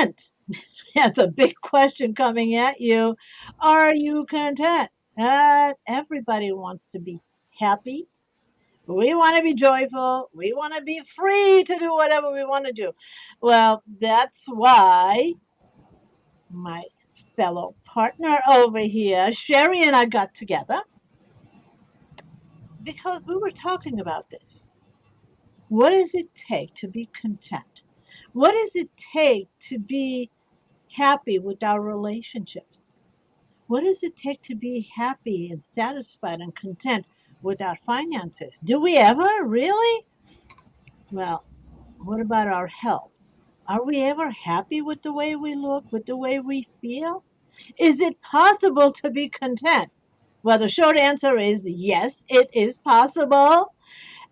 content? That's a big question coming at you. Are you content? Everybody wants to be happy. We want to be joyful. We want to be free to do whatever we want to do. Well, that's why my fellow partner over here, Sherry, and I got together because we were talking about this. What does it take to be content? What does it take to be happy with our relationships? What does it take to be happy and satisfied and content with our finances? Do we ever really? Well, what about our health? Are we ever happy with the way we look, with the way we feel? Is it possible to be content? Well, the short answer is yes, it is possible.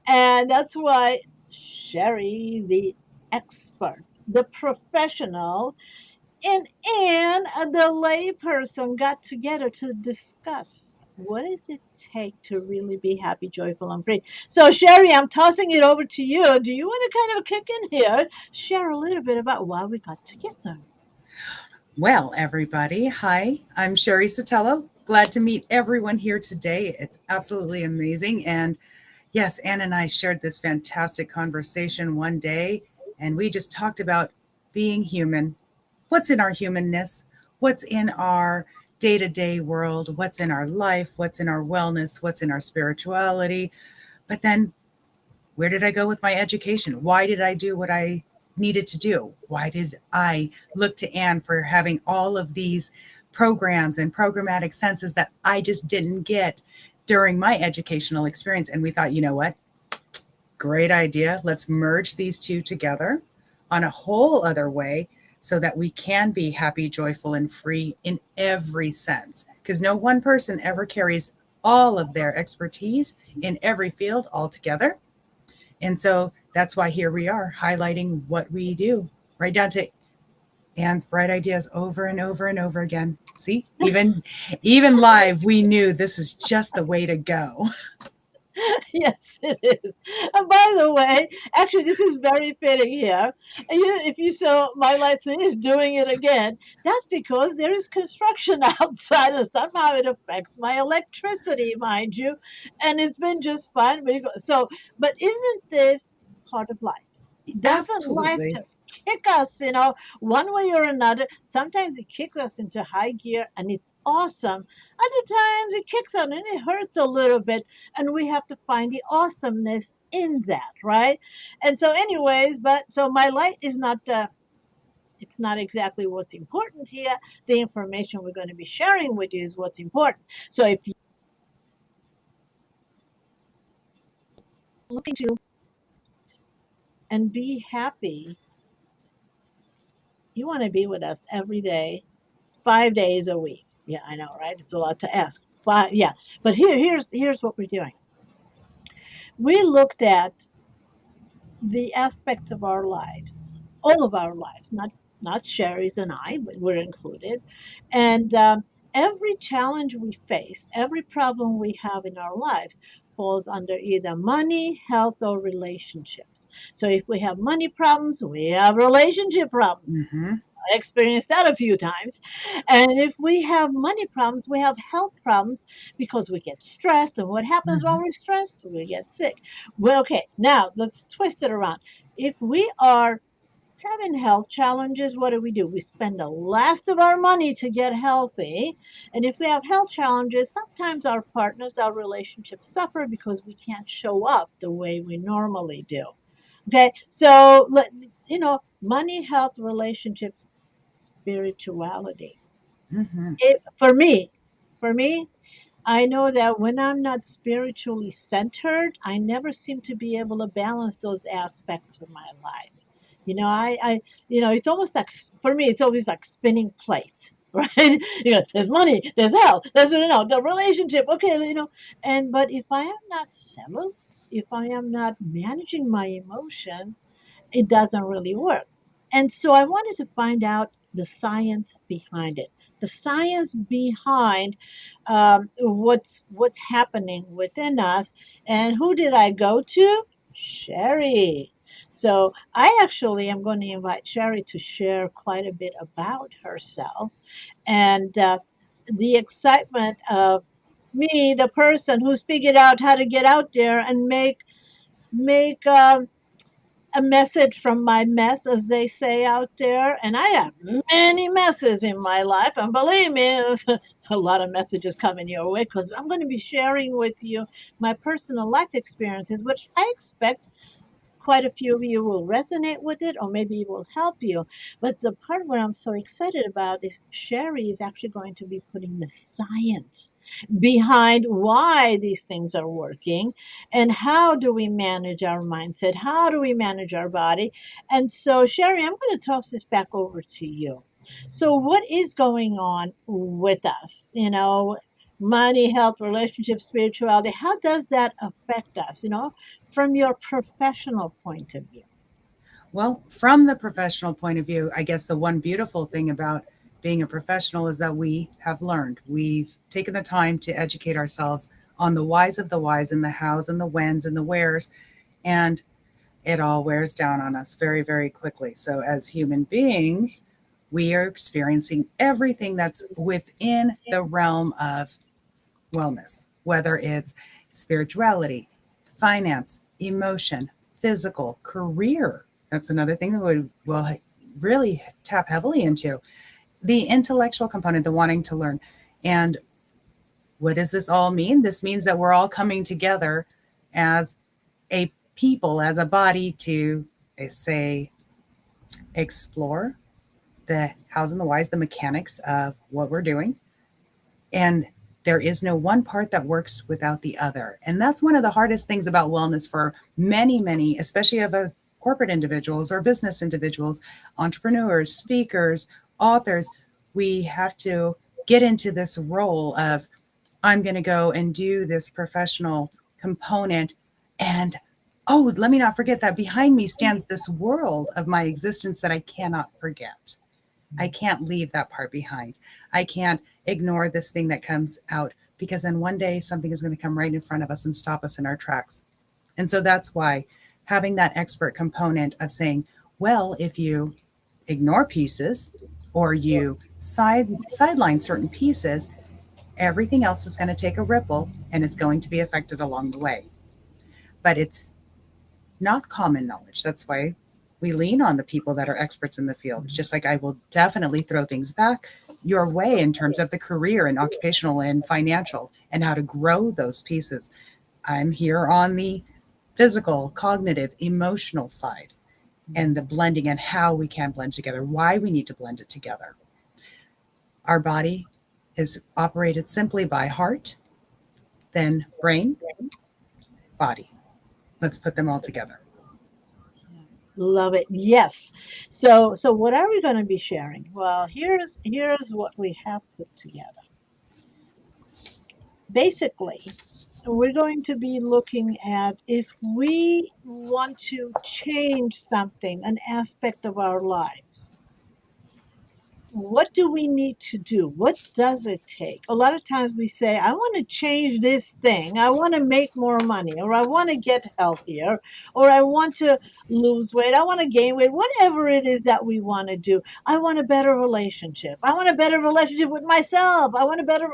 And that's why Sherry, the expert, the professional, and the layperson got together to discuss what does it take to really be happy, joyful, and free. So, Sherry, I'm tossing it over to you. Do you want to kind of kick in here, share a little bit about why we got together? Well, everybody, hi, I'm Sherry Sotelo. Glad to meet everyone here today. It's absolutely amazing. And yes, Ann and I shared this fantastic conversation one day, and we just talked about being human. What's in our humanness? What's in our day to day world? What's in our life? What's in our wellness? What's in our spirituality? But then where did I go with my education? Why did I do what I needed to do? Why did I look to Anne for having all of these programs and programmatic senses that I just didn't get during my educational experience? And we thought, you know what? Great idea. Let's merge these two together on a whole other way so that we can be happy, joyful, and free in every sense. Because no one person ever carries all of their expertise in every field all together. And so that's why here we are highlighting what we do, right down to Anne's bright ideas over and over and over again. See, even live, we knew this is just the way to go. Yes, it is. And by the way, actually, this is very fitting here. And if you saw my license is doing it again, that's because there is construction outside, and somehow it affects my electricity, mind you. And it's been just fine. So, but isn't this part of life? Doesn't life Absolutely. just kick us, one way or another? Sometimes it kicks us into high gear and it's awesome. Other times it kicks us and it hurts a little bit, and we have to find the awesomeness in that, right? And so, anyways, but so my light is not. It's not exactly what's important here. The information we're going to be sharing with you is what's important. So if you're looking to and be happy, you want to be with us every day, 5 days a week. Yeah, I know, right? It's a lot to ask. Five, yeah. But here's what we're doing. We looked at the aspects of our lives, all of our lives, not Sherry's and I, but we're included, and every challenge we face, every problem we have in our lives falls under either money, health, or relationships. So if we have money problems, we have relationship problems. Mm-hmm. I experienced that a few times. And if we have money problems, we have health problems because we get stressed. And what happens Mm-hmm. when we're stressed? We get sick. Well, okay, now let's twist it around. If we are having health challenges, what do? We spend the last of our money to get healthy. And if we have health challenges, sometimes our partners, our relationships suffer because we can't show up the way we normally do. Okay, so money, health, relationships, spirituality. Mm-hmm. For me, I know that when I'm not spiritually centered, I never seem to be able to balance those aspects of my life. It's almost like for me, it's always like spinning plates, right? There's money, there's health, there's the relationship. Okay, and but if I am not settled, if I am not managing my emotions, it doesn't really work. And so I wanted to find out the science behind it, the science behind what's happening within us. And who did I go to? Sherry. So I actually am going to invite Sherry to share quite a bit about herself and the excitement of me, the person who's figured out how to get out there and make a message from my mess, as they say out there. And I have many messes in my life, and believe me, there's a lot of messages coming your way because I'm going to be sharing with you my personal life experiences, which I expect quite a few of you will resonate with it or maybe it will help you. But the part where I'm so excited about is Sherry is actually going to be putting the science behind why these things are working and how do we manage our mindset, how do we manage our body. And so, Sherry, I'm going to toss this back over to you. So what is going on with us, money, health, relationships, spirituality? How does that affect us, from your professional point of view? Well, from the professional point of view, I guess the one beautiful thing about being a professional is that we have learned. We've taken the time to educate ourselves on the whys of the whys and the hows and the whens and the wheres. And it all wears down on us very, very quickly. So, as human beings, we are experiencing everything that's within the realm of wellness, whether it's spirituality, finance, emotion, physical, career. That's another thing that we will really tap heavily into. The intellectual component, the wanting to learn. And what does this all mean? This means that we're all coming together as a people, as a body to say, explore the hows and the whys, the mechanics of what we're doing. And there is no one part that works without the other. And that's one of the hardest things about wellness for many, many, especially of corporate individuals or business individuals, entrepreneurs, speakers, authors. We have to get into this role of, I'm going to go and do this professional component. And oh, let me not forget that behind me stands this world of my existence that I cannot forget. I can't leave that part behind. I can't ignore this thing that comes out because then one day something is going to come right in front of us and stop us in our tracks. And so that's why having that expert component of saying, well, if you ignore pieces or you sideline certain pieces, everything else is going to take a ripple and it's going to be affected along the way. But it's not common knowledge. That's why we lean on the people that are experts in the field. Just like I will definitely throw things back your way in terms of the career and occupational and financial and how to grow those pieces. I'm here on the physical, cognitive, emotional side and the blending and how we can blend together, why we need to blend it together. Our body is operated simply by heart, then brain, body. Let's put them all together. Love it. Yes. So what are we going to be sharing? Well, here's what we have put together. Basically, we're going to be looking at if we want to change something, an aspect of our lives. What do we need to do? What does it take? A lot of times we say, I want to change this thing. I want to make more money, or I want to get healthier, or I want to lose weight. I want to gain weight, whatever it is that we want to do. I want a better relationship. I want a better relationship with myself. I want a better,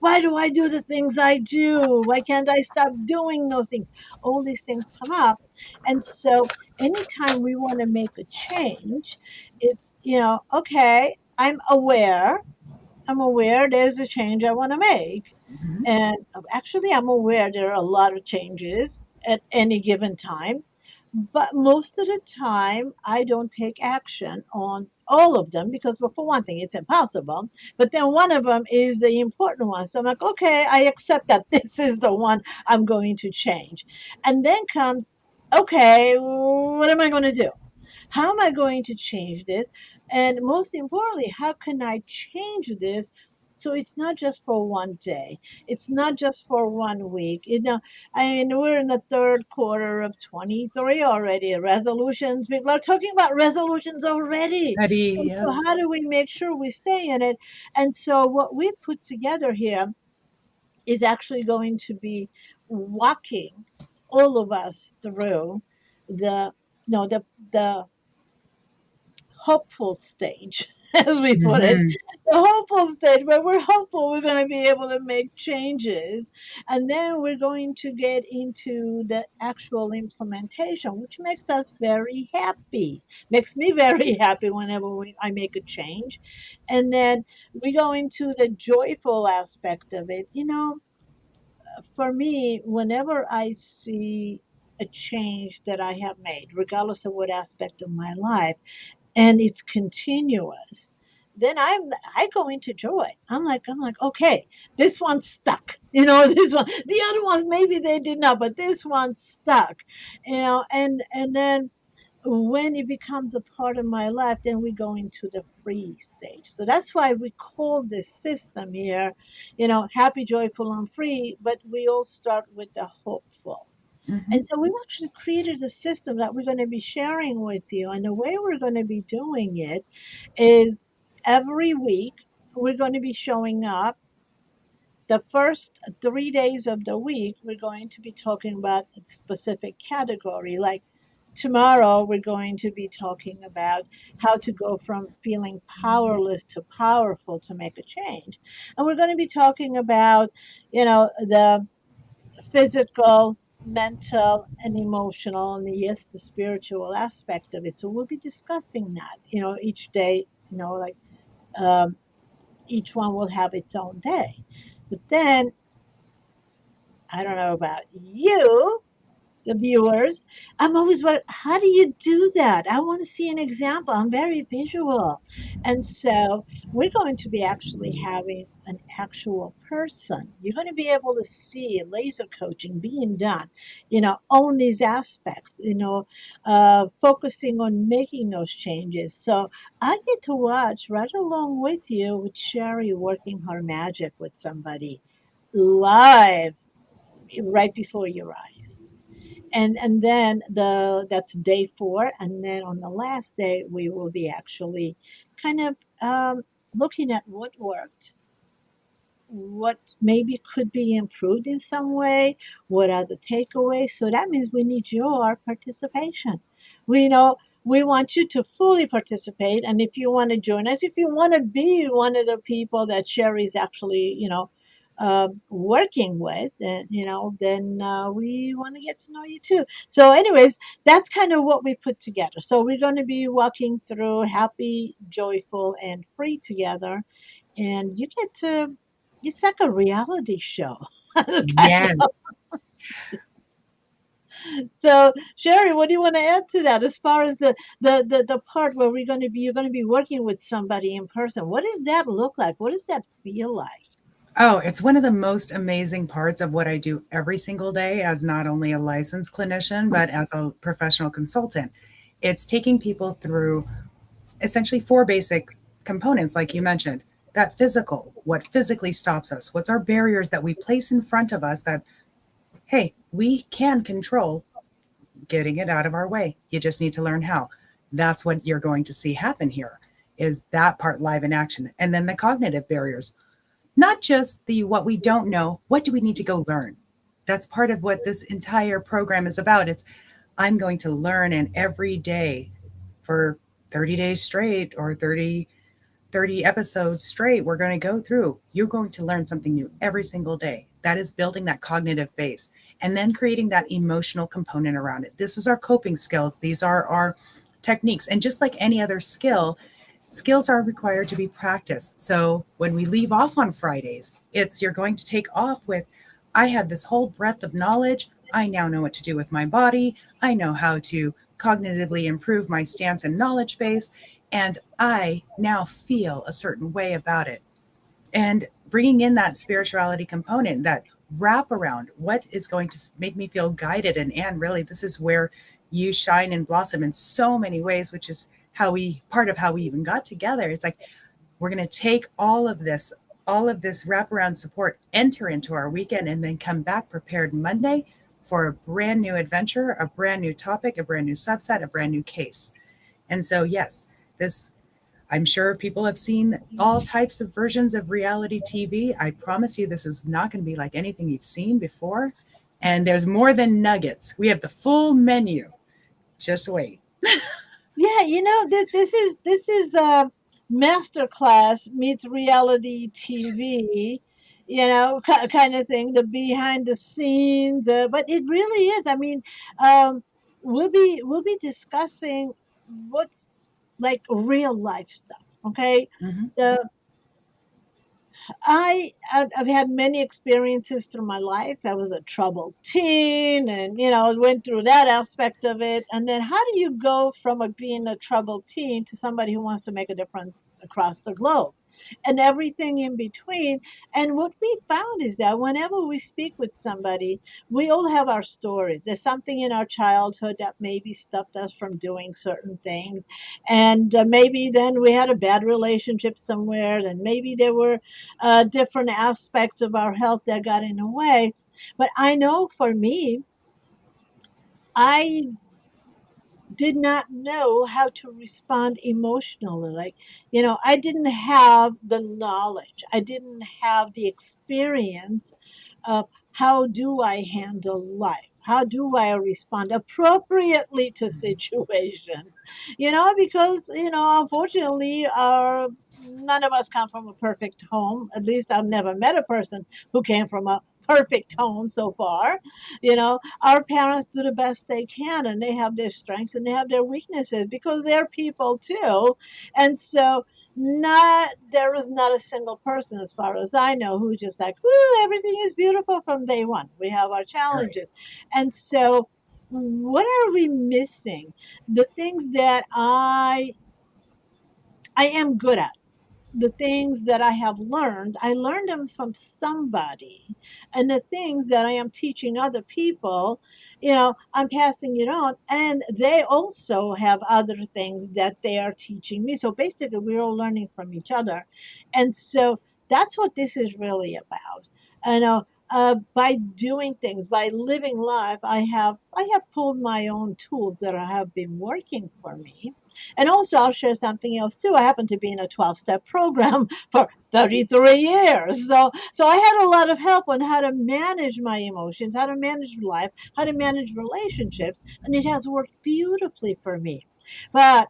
why do I do the things I do? Why can't I stop doing those things? All these things come up. And so anytime we want to make a change, it's, okay, I'm aware there's a change I want to make. Mhm. And actually, I'm aware there are a lot of changes at any given time. But most of the time, I don't take action on all of them because, well, for one thing, it's impossible. But then one of them is the important one. So I'm like, okay, I accept that this is the one I'm going to change. And then comes, okay, what am I going to do? How am I going to change this? And most importantly, how can I change this so it's not just for one day? It's not just for one week. I mean, we're in the third quarter of 23 already. Resolutions. People are talking about resolutions already. Ready? And so, Yes. how do we make sure we stay in it? And so, what we've put together here is actually going to be walking all of us through the no, the hopeful stage, as we put it, Hmm. the hopeful stage where we're hopeful we're going to be able to make changes. And then we're going to get into the actual implementation, which makes us very happy. Makes me very happy whenever I make a change. And then we go into the joyful aspect of it. For me, whenever I see a change that I have made, regardless of what aspect of my life, and it's continuous, then I go into joy. I'm like, okay, this one stuck. This one, the other ones maybe they did not, but this one stuck. And then when it becomes a part of my life, then we go into the free stage. So that's why we call this system here, happy, joyful, and free. But we all start with the hopeful. Hmm. And so we've actually created a system that we're going to be sharing with you. And the way we're going to be doing it is every week we're going to be showing up. The first 3 days of the week, we're going to be talking about a specific category. Like tomorrow, we're going to be talking about how to go from feeling powerless to powerful to make a change. And we're going to be talking about, the physical, mental, and emotional, and yes, the spiritual aspect of it. So we'll be discussing that, each day, like um, each one will have its own day. But then, I don't know about you, the viewers, I'm always wondering, how do you do that? I want to see an example. I'm very visual. And so we're going to be actually having an actual person. You're going to be able to see laser coaching being done, on these aspects, focusing on making those changes. So I get to watch right along with you with Sherry working her magic with somebody live right before your eyes. And then that's day 4, and then on the last day we will be actually kind of looking at what worked, what maybe could be improved in some way, what are the takeaways. So that means we need your participation. We want you to fully participate, and if you want to join us, if you want to be one of the people that Sherry's actually, working with, and then we want to get to know you too. So, anyways, that's kind of what we put together. So we're going to be walking through happy, joyful, and free together, and you get to. It's like a reality show. Kind of. Yes. So, Sherry, what do you want to add to that as far as the part where you're going to be working with somebody in person? What does that look like? What does that feel like? Oh, it's one of the most amazing parts of what I do every single day as not only a licensed clinician, but as a professional consultant. It's taking people through essentially 4 basic components, like you mentioned. That physical, what physically stops us, what's our barriers that we place in front of us that, hey, we can control getting it out of our way. You just need to learn how. That's what you're going to see happen here is that part live in action. And then the cognitive barriers, not just the what we don't know, what do we need to go learn? That's part of what this entire program is about. It's I'm going to learn, and every day for 30 days straight or 30 episodes straight, we're going to go through. You're going to learn something new every single day. That is building that cognitive base and then creating that emotional component around it. This is our coping skills. These are our techniques. And just like any other skill, skills are required to be practiced. So when we leave off on Fridays, it's you're going to take off with, I have this whole breadth of knowledge. I now know what to do with my body. I know how to cognitively improve my stance and knowledge base. And I now feel a certain way about it. And bringing in that spirituality component, that wrap around what is going to make me feel guided. And really, this is where you shine and blossom in so many ways, which is part of how we even got together. It's like, we're going to take all of this wraparound support, enter into our weekend, and then come back prepared Monday for a brand new adventure, a brand new topic, a brand new subset, a brand new case. And so, yes, this I'm sure people have seen all types of versions of reality TV. I promise you, this is not going to be like anything you've seen before. And there's more than nuggets. We have the full menu. Just wait. Yeah, this is a master class meets reality TV, kind of thing, the behind the scenes. But it really is. I mean, um, we'll be discussing what's like real life stuff. Okay, Hmm. uh, I've had many experiences through my life. I was a troubled teen, and went through that aspect of it. And then, how do you go from being a troubled teen to somebody who wants to make a difference across the globe, and everything in between? And what we found is that whenever we speak with somebody, we all have our stories. There's something in our childhood that maybe stopped us from doing certain things, and maybe then we had a bad relationship somewhere, and maybe there were different aspects of our health that got in the way. But I know for me, I did not know how to respond emotionally. Like, I didn't have the knowledge, I didn't have the experience of how do I handle life? How do I respond appropriately to situations? Because, unfortunately, none of us come from a perfect home. At least I've never met a person who came from a perfect home so far. Our parents do the best they can, and they have their strengths and they have their weaknesses because they're people too. And so, not there is not a single person, as far as I know, who's just like, "Woo, everything is beautiful from day one." We have our Right. challenges, and so what are we missing? The things that I am good at, the things that I learned them from somebody. And the things that I am teaching other people, I'm passing it on. And they also have other things that they are teaching me. So basically, we're all learning from each other. And so that's what this is really about. I know. By doing things, by living life, I have pulled my own tools that have been working for me, and also, I'll share something else too. I happen to be in a 12-step program for 33 years. So I had a lot of help on how to manage my emotions, how to manage life, how to manage relationships, and it has worked beautifully for me. But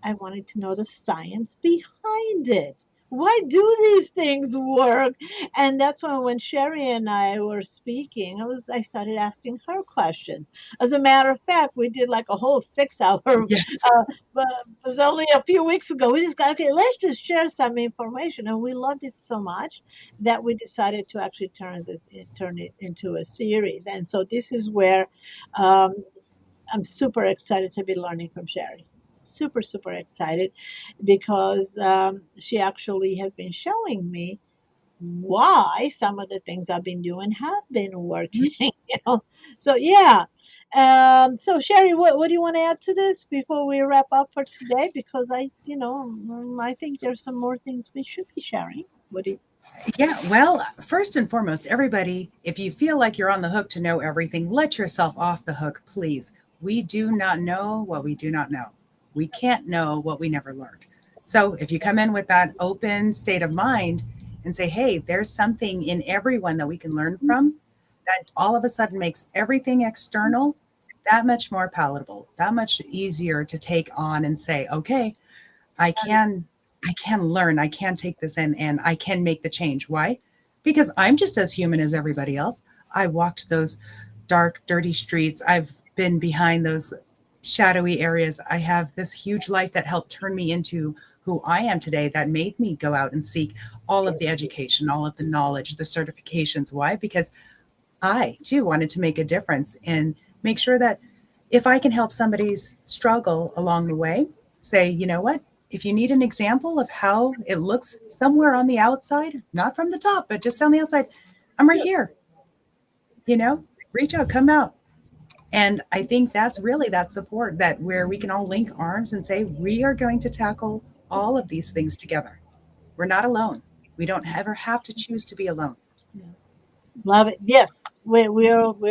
I wanted to know the science behind it. Why do these things work? And that's when Sherry and I were speaking, I started asking her questions. As a matter of fact, we did like a whole 6 hour. Yes. But it was only a few weeks ago. We just got, okay, let's just share some information, and we loved it so much that we decided to actually turn it into a series. And so this is where um, I'm super excited to be learning from Sherry. Super, super excited because she actually has been showing me why some of the things I've been doing have been working. Mhm. you know? So, yeah. So, Sherry, what do you want to add to this before we wrap up for today? Because I think there's some more things we should be sharing. What do you? Yeah, well, first and foremost, everybody, if you feel like you're on the hook to know everything, let yourself off the hook, please. We do not know what we do not know. We can't know what we never learned. So if you come in with that open state of mind and say, hey, there's something in everyone that we can learn from, that all of a sudden makes everything external that much more palatable, that much easier to take on and say, okay, I can I can learn, I can take this in and I can make the change. Why? Because I'm just as human as everybody else. I walked those dark, dirty streets. I've been behind those shadowy areas. I have this huge life that helped turn me into who I am today, that made me go out and seek all of the education, all of the knowledge, the certifications. Why? Because I too wanted to make a difference and make sure that if I can help somebody's struggle along the way, say, you know what? If you need an example of how it looks somewhere on the outside, not from the top, but just on the outside, I'm right Yeah. here. Reach out, come out. And I think that's really that support that where we can all link arms and say, we are going to tackle all of these things together. We're not alone. We don't ever have to choose to be alone. Yeah. Love it. Yes, we're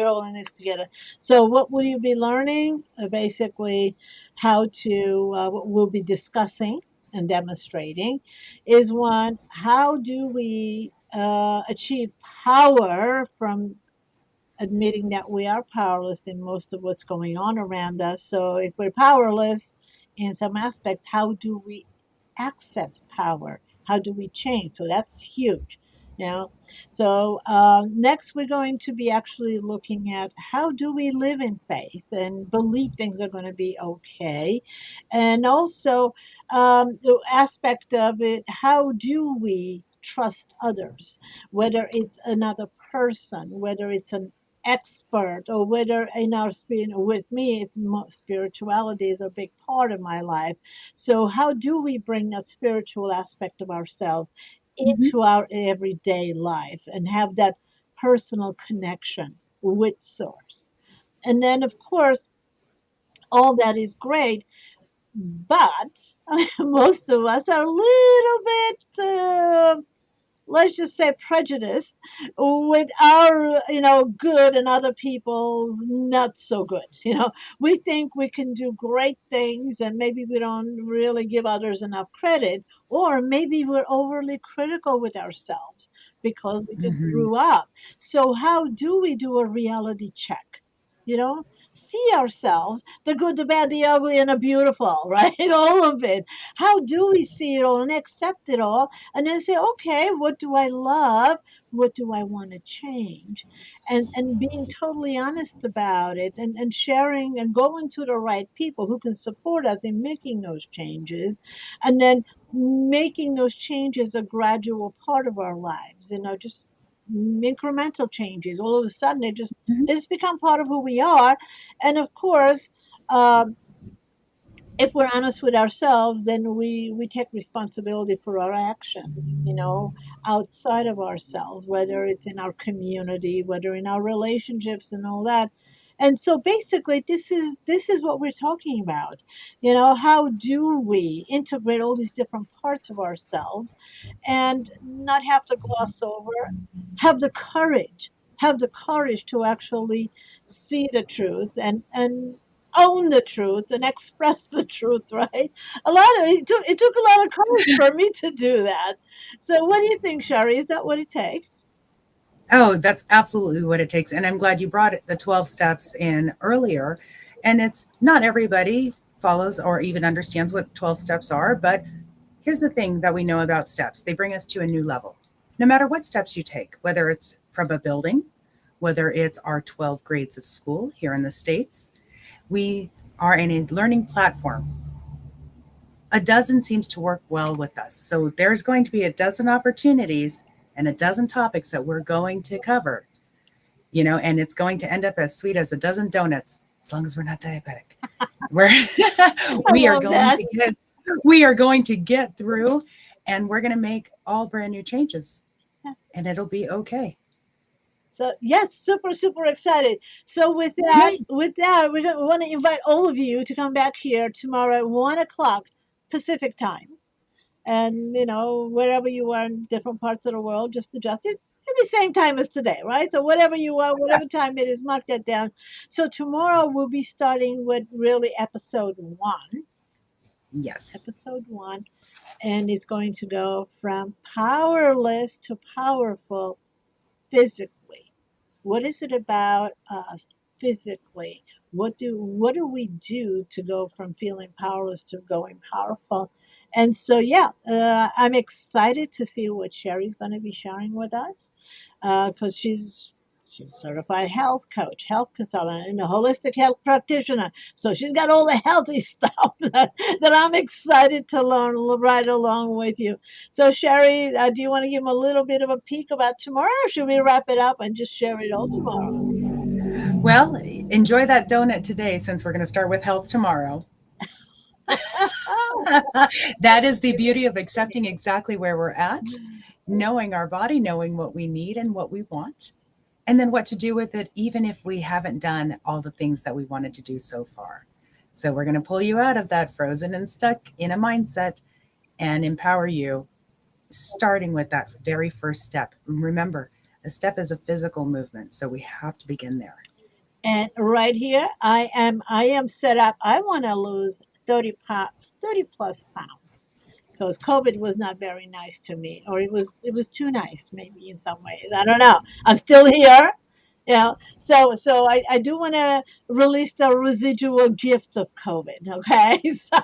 all in this together. So, what will you be learning? Basically, how to what we'll be discussing and demonstrating is one. How do we achieve power from admitting that we are powerless in most of what's going on around us. So if we're powerless in some aspects, how do we access power? How do we change? So that's huge. You know, so next we're going to be actually looking at how do we live in faith and believe things are going to be okay, and also the aspect of it, how do we trust others, whether it's another person, whether it's an expert, or whether in our spirit, with me, it's spirituality is a big part of my life. So how do we bring that spiritual aspect of ourselves Mhm. into our everyday life and have that personal connection with source? And then, of course, all that is great, but most of us are a little bit, let's just say, prejudiced with our, good and other people's not so good. We think we can do great things and maybe we don't really give others enough credit, or maybe we're overly critical with ourselves because we just Mhm. grew up. So how do we do a reality check? You know, see ourselves, the good, the bad, the ugly, and the beautiful, right? All of it. How do we see it all and accept it all? And then say, okay, what do I love? What do I want to change? And being totally honest about it, and sharing and going to the right people who can support us in making those changes, and then making those changes a gradual part of our lives, just incremental changes. All of a sudden Mhm. they just become part of who we are. And of course, um, if we're honest with ourselves, then we take responsibility for our actions, outside of ourselves, whether it's in our community, whether in our relationships and all that. And so basically this is what we're talking about. How do we integrate all these different parts of ourselves and not have to gloss over, have the courage, to actually see the truth and own the truth and express the truth, right? It took a lot of courage for me to do that. So what do you think, Shari? Is that what it takes? Oh, that's absolutely what it takes. And I'm glad you brought the 12 steps in earlier. And it's not everybody follows or even understands what 12 steps are, but here's the thing that we know about steps: they bring us to a new level. No matter what steps you take, whether it's from a building, whether it's our 12 grades of school here in the States, we are in a learning platform. A dozen seems to work well with us. So there's going to be a dozen opportunities and a dozen topics that we're going to cover, and it's going to end up as sweet as a dozen donuts as long as we're not diabetic. We're I we are love going that. to get we are going to get through, and we're going to make all brand new changes, and it'll be okay. So yes, super, super excited. So Yay. we want to invite all of you to come back here tomorrow at 1 o'clock Pacific time. And wherever you are in different parts of the world, just adjust it at the same time as today, right? So whatever you are, whatever time it is, mark that down. So tomorrow we'll be starting with really Yes. episode one, and it's going to go from powerless to powerful physically. What is it about us physically? What do we do to go from feeling powerless to going powerful? And so, yeah, I'm excited to see what Sherry's going to be sharing with us, because she's a certified health coach, health consultant, and a holistic health practitioner. So she's got all the healthy stuff that I'm excited to learn right along with you. So, Sherry, do you want to give them a little bit of a peek about tomorrow, or should we wrap it up and just share it all tomorrow? Well, enjoy that donut today since we're going to start with health tomorrow. That is the beauty of accepting exactly where we're at, knowing our body, knowing what we need and what we want, and then what to do with it, even if we haven't done all the things that we wanted to do so far. So, we're going to pull you out of that frozen and stuck in a mindset and empower you, starting with that very first step. Remember, a step is a physical movement, so we have to begin there. And right here, I am set up. I want to lose 30 plus pounds, because COVID was not very nice to me, or it was too nice, maybe in some ways. I don't know. I'm still here, Yeah. So I do want to release the residual gifts of COVID. Okay. So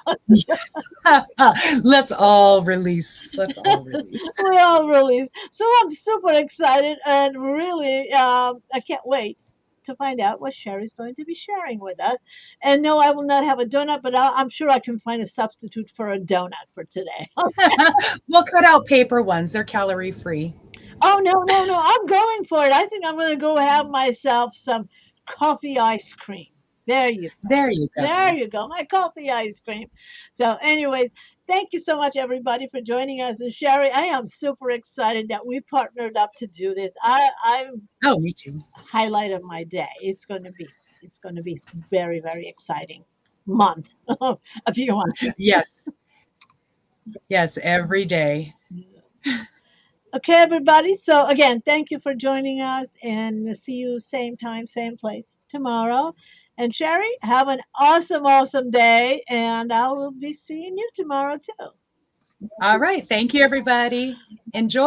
Let's all release. Let's all release. we all release. So I'm super excited and really, I can't wait to find out what Sherry's going to be sharing with us. And no, I will not have a donut, but I'm sure I can find a substitute for a donut for today. We'll cut out paper ones. They're calorie free. Oh, no, no, no. I'm going for it. I think I'm going to go have myself some coffee ice cream. There you go. There you There go. you go. My coffee ice cream. So, anyways, thank you so much, everybody, for joining us. And Sherry, I am super excited that we partnered up to do this. I'm Oh, me too. highlight of my day. It's going to be very, very exciting month, if you want. Yes. Yes, every day. Okay, everybody. So again, thank you for joining us, and see you same time, same place tomorrow. And Sherry, have an awesome, awesome day, and I will be seeing you tomorrow too. All right. Thank you, everybody. Enjoy.